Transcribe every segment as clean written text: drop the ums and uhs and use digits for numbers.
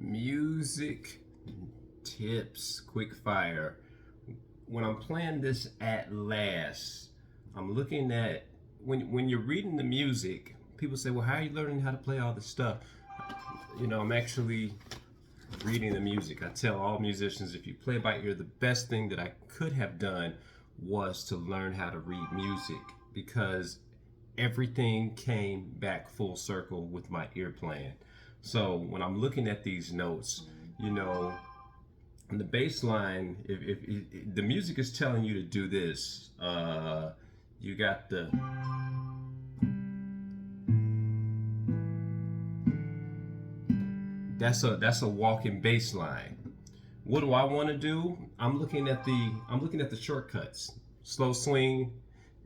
Music tips, quick fire. When I'm playing this at last, I'm looking at when you're reading the music, people say, well, how are you learning how to play all this stuff? I'm actually reading the music. I tell all musicians, if you play by ear, the best thing that I could have done was to learn how to read music, because everything came back full circle with my ear playing. So when I'm looking at these notes, the bass line, if the music is telling you to do this, you got that's a walking bass line. What do I want to do? I'm looking at the shortcuts. Slow swing,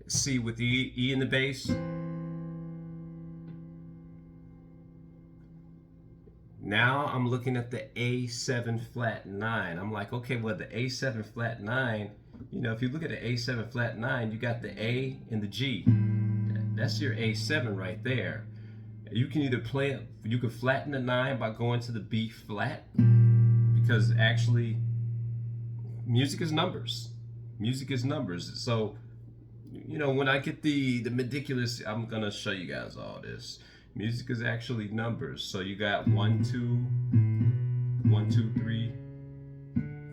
C with the E in the bass. Now I'm looking at the A7 flat 9. I'm like, okay, well, the A7 flat 9, if you look at the A7 flat 9, you got the A and the G. That's your A7 right there. You can either play it, you can flatten the 9 by going to the B flat, because actually music is numbers. Music is numbers. So, when I get the meticulous, I'm gonna show you guys all this. Music is actually numbers. So you got 1, 2, 1, 2, 3,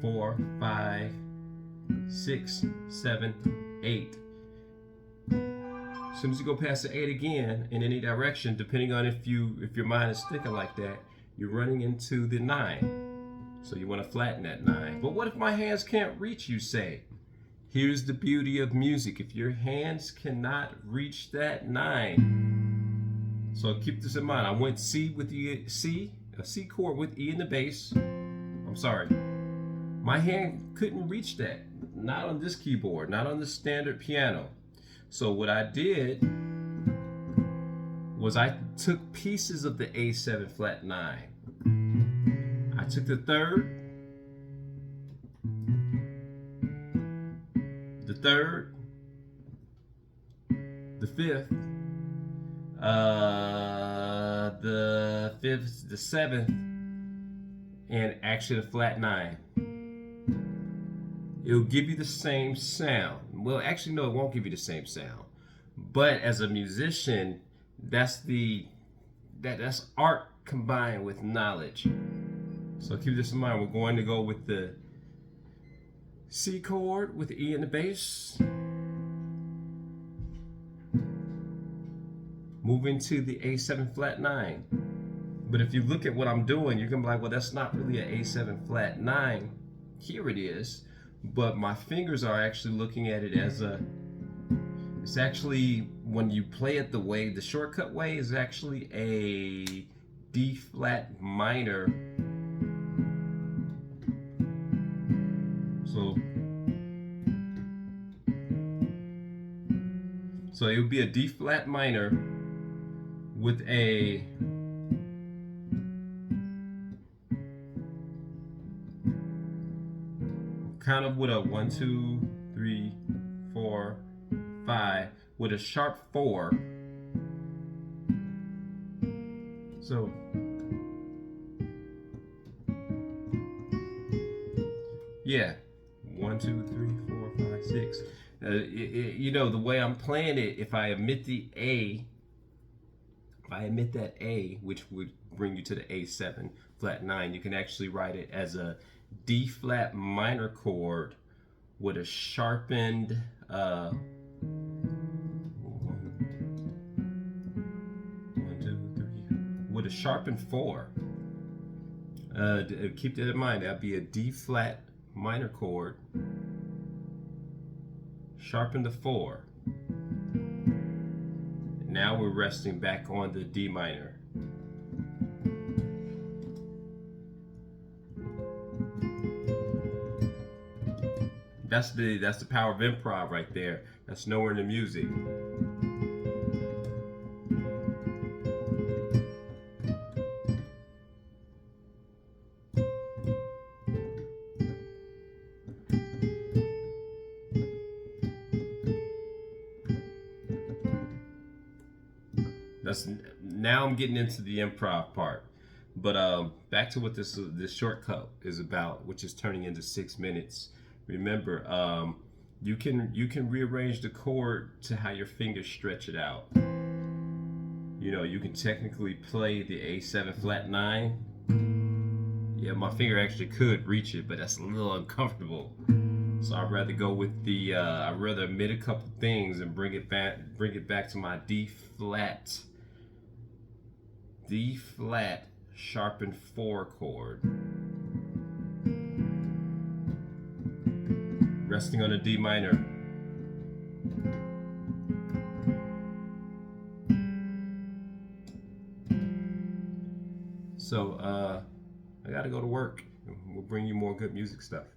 4, 5, 6, 7, 8. As soon as you go past the 8 again in any direction, depending on if your mind is thinking like that, you're running into the 9. So you want to flatten that 9. But what if my hands can't reach, you say? Here's the beauty of music. If your hands cannot reach that 9, so keep this in mind. I went C with the C, a C chord with E in the bass. I'm sorry. My hand couldn't reach that. Not on this keyboard, not on the standard piano. So what I did was I took pieces of the A7 flat 9. I took the 3rd, the 3rd, the 5th, the 5th, the 7th, and actually the flat 9. It'll give you the same sound. Well, actually, no, it won't give you the same sound. But as a musician, that's art combined with knowledge. So keep this in mind. We're going to go with the C chord with the E in the bass. Moving to the A7 flat 9. But if you look at what I'm doing, you're gonna be like, well, that's not really an A7 flat 9. Here it is. But my fingers are actually looking at it as it's actually, when you play it the shortcut way is actually a D flat minor. So it would be a D flat minor with a kind of with a 1, 2, 3, 4, 5 with a sharp 4. So yeah, 1, 2, 3, 4, 5, 6. The way I'm playing it, if I omit the A, if I omit that A, which would bring you to the A7 flat 9, you can actually write it as a D flat minor chord with a sharpened 1, 2, 3, with a sharpened 4. Keep that in mind. That'd be a D flat minor chord, sharpen the 4. Now we're resting back on the D minor. That's the power of improv right there. That's nowhere in the music. Now I'm getting into the improv part. But back to what this shortcut is about, which is turning into 6 minutes. Remember, you can rearrange the chord to how your fingers stretch it out. You know, you can technically play the A7 flat 9. Yeah, my finger actually could reach it, but that's a little uncomfortable. So I'd rather go with the I'd rather omit a couple things and bring it back to my D flat sharpened 4 chord, resting on a D minor. So I gotta go to work. We'll bring you more good music stuff.